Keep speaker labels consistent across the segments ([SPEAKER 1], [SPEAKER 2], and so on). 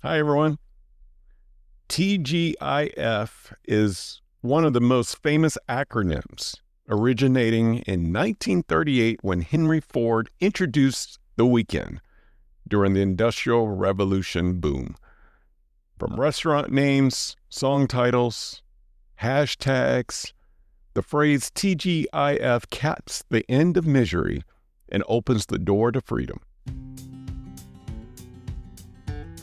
[SPEAKER 1] Hi, everyone. TGIF is one of the most famous acronyms, originating in 1938 when Henry Ford introduced the weekend during the Industrial Revolution boom. From restaurant names, song titles, hashtags, the phrase TGIF caps the end of misery and opens the door to freedom.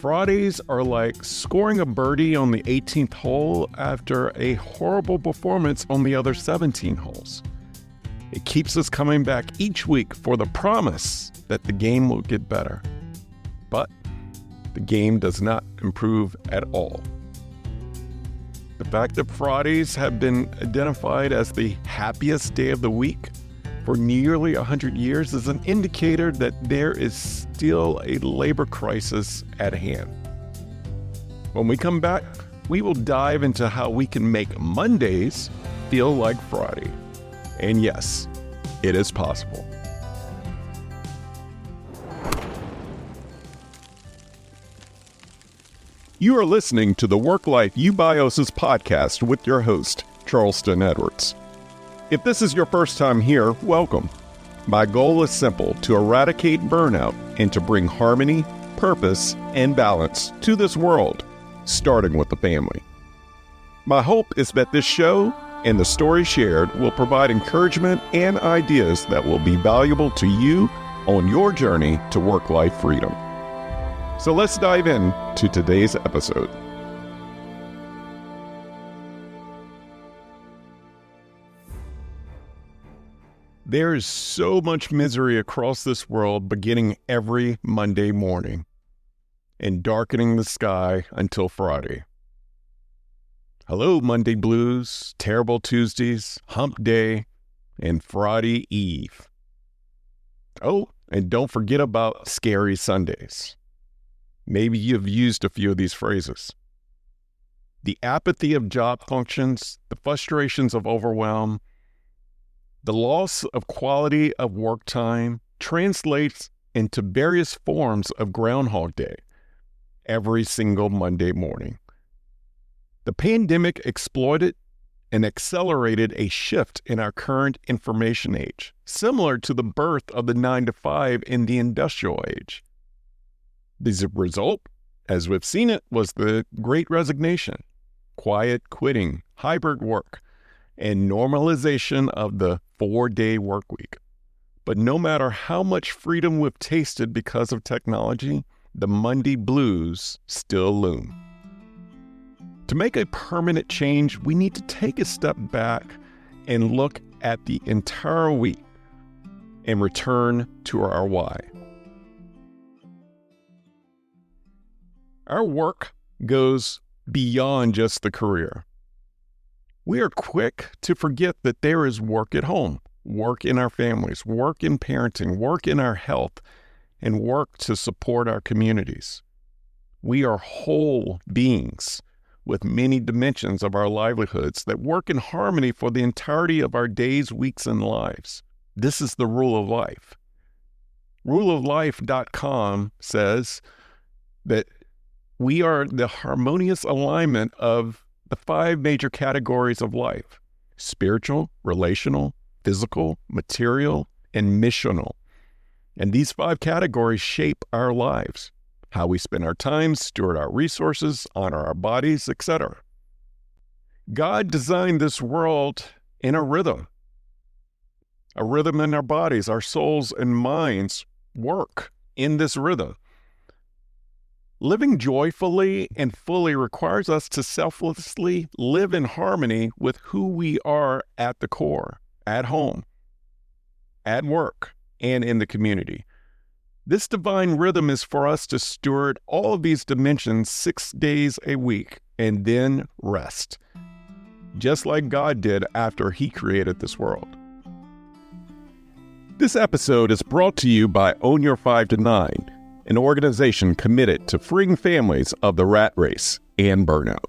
[SPEAKER 1] Fridays are like scoring a birdie on the 18th hole after a horrible performance on the other 17 holes. It keeps us coming back each week for the promise that the game will get better. But the game does not improve at all. The fact that Fridays have been identified as the happiest day of the week for nearly 100 years is an indicator that there is still a labor crisis at hand. When we come back, we will dive into how we can make Mondays feel like Friday. And yes, it is possible. You are listening to the Work Life Eubiosis podcast with your host, Charleston Edwards. If this is your first time here, welcome. My goal is simple: to eradicate burnout and to bring harmony, purpose, and balance to this world, starting with the family. My hope is that this show and the story shared will provide encouragement and ideas that will be valuable to you on your journey to work-life freedom. So let's dive in to today's episode. There is so much misery across this world beginning every Monday morning and darkening the sky until Friday. Hello, Monday blues, terrible Tuesdays, hump day, and Friday Eve. Oh, and don't forget about scary Sundays. Maybe you've used a few of these phrases. The apathy of job functions, the frustrations of overwhelm, the loss of quality of work time translates into various forms of Groundhog Day every single Monday morning. The pandemic exploited and accelerated a shift in our current information age, similar to the birth of the 9-to-5 in the industrial age. The result, as we've seen it, was the Great Resignation, quiet quitting, hybrid work, and normalization of the 4-day work week. But no matter how much freedom we've tasted because of technology, the Monday blues still loom. To make a permanent change, we need to take a step back and look at the entire week and return to our why. Our work goes beyond just the career. We are quick to forget that there is work at home, work in our families, work in parenting, work in our health, and work to support our communities. We are whole beings with many dimensions of our livelihoods that work in harmony for the entirety of our days, weeks, and lives. This is the rule of life. Ruleoflife.com says that we are the harmonious alignment of the 5 major categories of life: spiritual, relational, physical, material, and missional. And these 5 categories shape our lives, how we spend our time, steward our resources, honor our bodies, etc. God designed this world in a rhythm in our bodies. Our souls and minds work in this rhythm. Living joyfully and fully requires us to selflessly live in harmony with who we are at the core, at home, at work, and in the community. This divine rhythm is for us to steward all of these dimensions 6 days a week and then rest, just like God did after He created this world. This episode is brought to you by Own Your 5 to 9, an organization committed to freeing families of the rat race and burnout.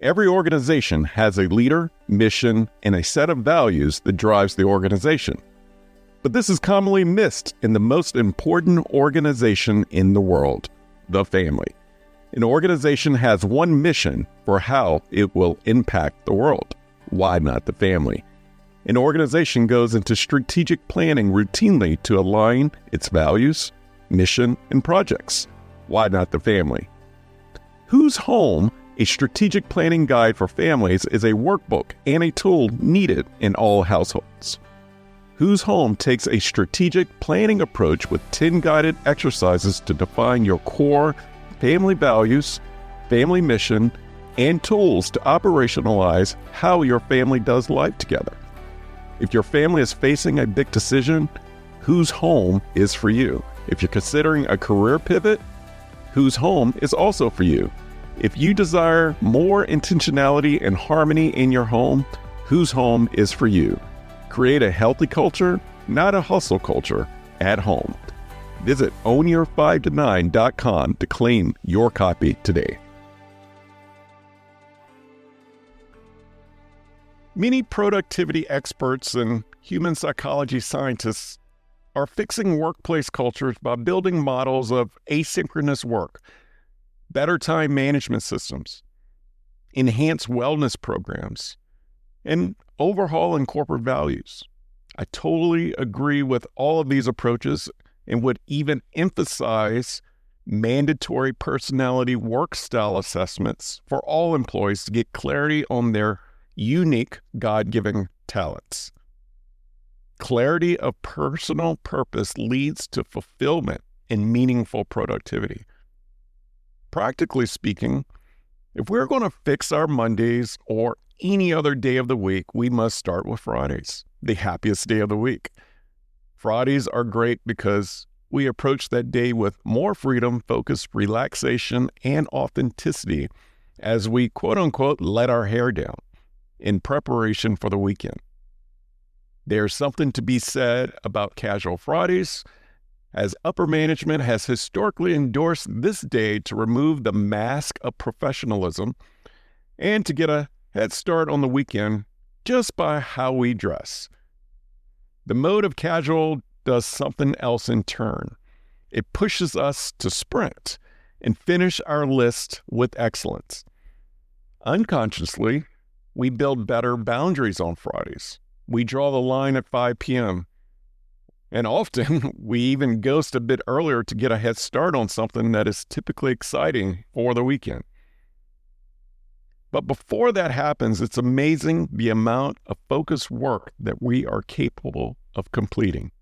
[SPEAKER 1] Every organization has a leader, mission, and a set of values that drives the organization. But this is commonly missed in the most important organization in the world, the family. An organization has one mission for how it will impact the world. Why not the family? An organization goes into strategic planning routinely to align its values, mission, and projects. Why not the family? Whose Home, a strategic planning guide for families, is a workbook and a tool needed in all households. Whose Home takes a strategic planning approach with 10 guided exercises to define your core family values, family mission, and tools to operationalize how your family does life together. If your family is facing a big decision, Whose Home is for you. If you're considering a career pivot, Whose Home is also for you. If you desire more intentionality and harmony in your home, Whose Home is for you. Create a healthy culture, not a hustle culture, at home. Visit ownyour5to9.com to claim your copy today. Many productivity experts and human psychology scientists are fixing workplace cultures by building models of asynchronous work, better time management systems, enhanced wellness programs, and overhauling corporate values. I totally agree with all of these approaches and would even emphasize mandatory personality work style assessments for all employees to get clarity on their unique God-given talents. Clarity of personal purpose leads to fulfillment and meaningful productivity. Practically speaking, if we're going to fix our Mondays or any other day of the week, we must start with Fridays, the happiest day of the week. Fridays are great because we approach that day with more freedom, focus, relaxation, and authenticity as we quote-unquote let our hair down in preparation for the weekend. There's something to be said about casual Fridays, as upper management has historically endorsed this day to remove the mask of professionalism and to get a head start on the weekend just by how we dress. The mode of casual does something else in turn. It pushes us to sprint and finish our list with excellence. Unconsciously, we build better boundaries on Fridays. We draw the line at 5 p.m. And often, we even ghost a bit earlier to get a head start on something that is typically exciting for the weekend. But before that happens, it's amazing the amount of focused work that we are capable of completing.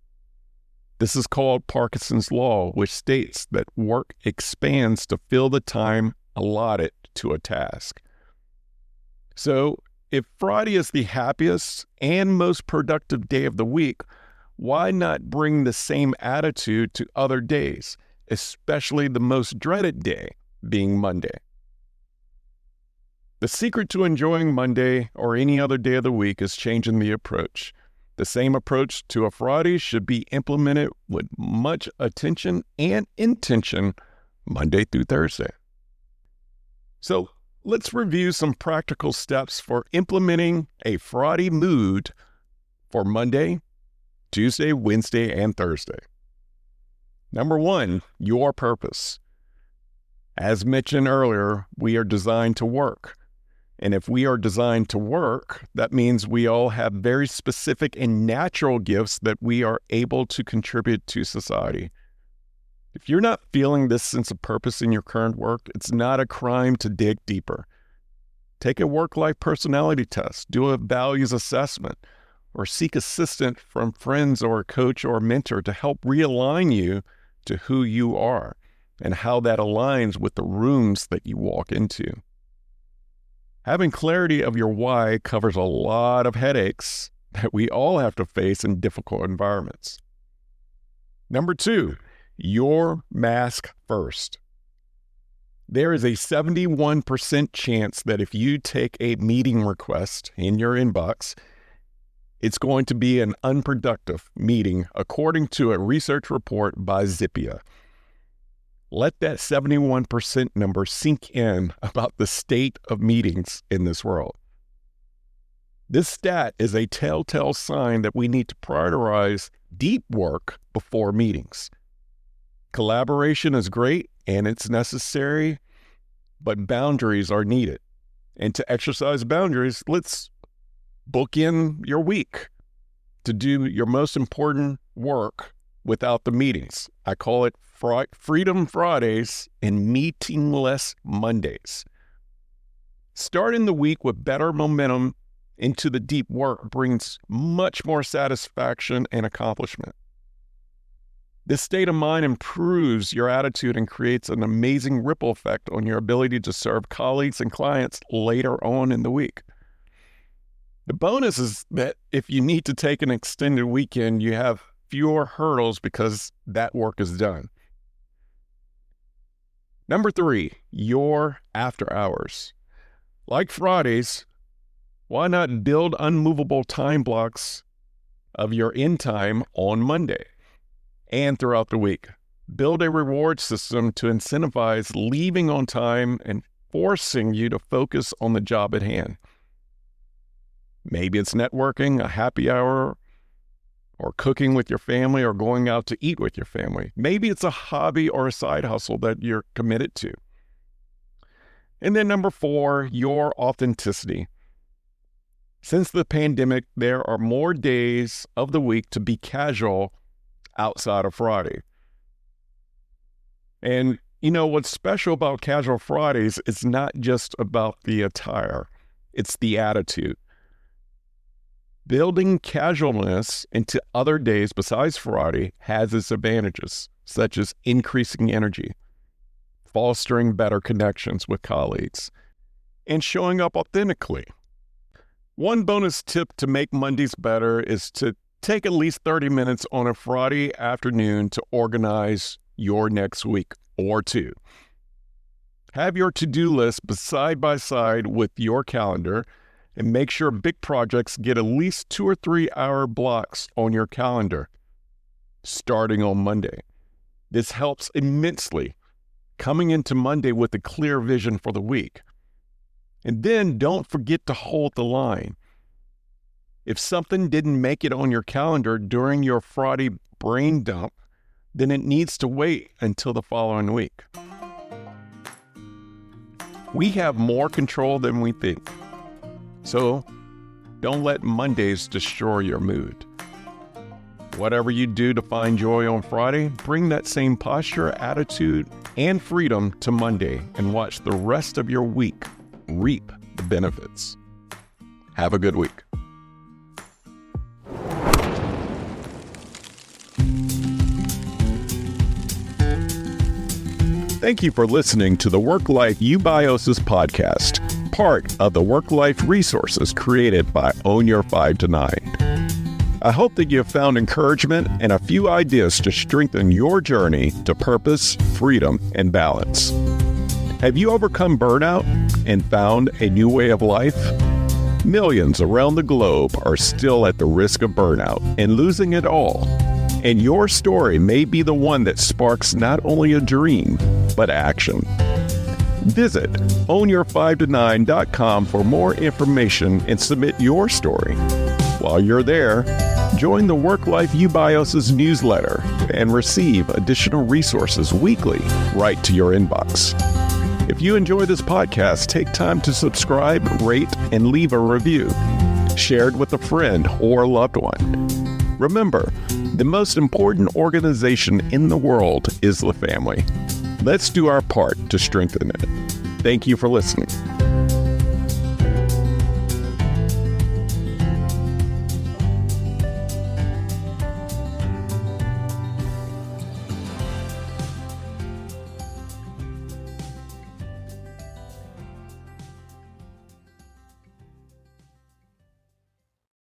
[SPEAKER 1] This is called Parkinson's Law, which states that work expands to fill the time allotted to a task. So, if Friday is the happiest and most productive day of the week, why not bring the same attitude to other days, especially the most dreaded day, being Monday? The secret to enjoying Monday or any other day of the week is changing the approach. The same approach to a Friday should be implemented with much attention and intention Monday through Thursday. So let's review some practical steps for implementing a Friday mood for Monday, Tuesday, Wednesday, and Thursday. Number 1, your purpose. As mentioned earlier, we are designed to work. And if we are designed to work, that means we all have very specific and natural gifts that we are able to contribute to society. If you're not feeling this sense of purpose in your current work, it's not a crime to dig deeper. Take a work-life personality test, do a values assessment, or seek assistance from friends or a coach or a mentor to help realign you to who you are and how that aligns with the rooms that you walk into. Having clarity of your why covers a lot of headaches that we all have to face in difficult environments. Number 2, your mask first. There is a 71% chance that if you take a meeting request in your inbox, it's going to be an unproductive meeting, according to a research report by Zippia. Let that 71% number sink in about the state of meetings in this world. This stat is a telltale sign that we need to prioritize deep work before meetings. Collaboration is great and it's necessary, but boundaries are needed. And to exercise boundaries, let's book in your week to do your most important work without the meetings. I call it Freedom Fridays and Meetingless Mondays. Starting the week with better momentum into the deep work brings much more satisfaction and accomplishment. This state of mind improves your attitude and creates an amazing ripple effect on your ability to serve colleagues and clients later on in the week. The bonus is that if you need to take an extended weekend, you have fewer hurdles because that work is done. Number 3, your after hours. Like Fridays, why not build unmovable time blocks of your end time on Monday and throughout the week? Build a reward system to incentivize leaving on time and forcing you to focus on the job at hand. Maybe it's networking, a happy hour, or cooking with your family, or going out to eat with your family. Maybe it's a hobby or a side hustle that you're committed to. And then number 4, your authenticity. Since the pandemic, there are more days of the week to be casual outside of Friday. And you know what's special about Casual Fridays? It's not just about the attire, it's the attitude. Building casualness into other days besides Friday has its advantages, such as increasing energy, fostering better connections with colleagues, and showing up authentically. One bonus tip to make Mondays better is to take at least 30 minutes on a Friday afternoon to organize your next week or two. Have your to-do list side by side with your calendar, and make sure big projects get at least 2 or 3 hour blocks on your calendar starting on Monday. This helps immensely coming into Monday with a clear vision for the week. And then don't forget to hold the line. If something didn't make it on your calendar during your Friday brain dump, then it needs to wait until the following week. We have more control than we think. So don't let Mondays destroy your mood. Whatever you do to find joy on Friday, bring that same posture, attitude, and freedom to Monday and watch the rest of your week reap the benefits. Have a good week. Thank you for listening to the Work-Life Eubiosis podcast, part of the Work-Life resources created by Own Your 5 to 9. I hope that you have found encouragement and a few ideas to strengthen your journey to purpose, freedom, and balance. Have you overcome burnout and found a new way of life? Millions around the globe are still at the risk of burnout and losing it all. And your story may be the one that sparks not only a dream, but action. Visit ownyour5to9.com for more information and submit your story. While you're there, join the Work-Life Eubiosis newsletter and receive additional resources weekly right to your inbox. If you enjoy this podcast, take time to subscribe, rate, and leave a review. Share it with a friend or loved one. Remember, the most important organization in the world is the family. Let's do our part to strengthen it. Thank you for listening.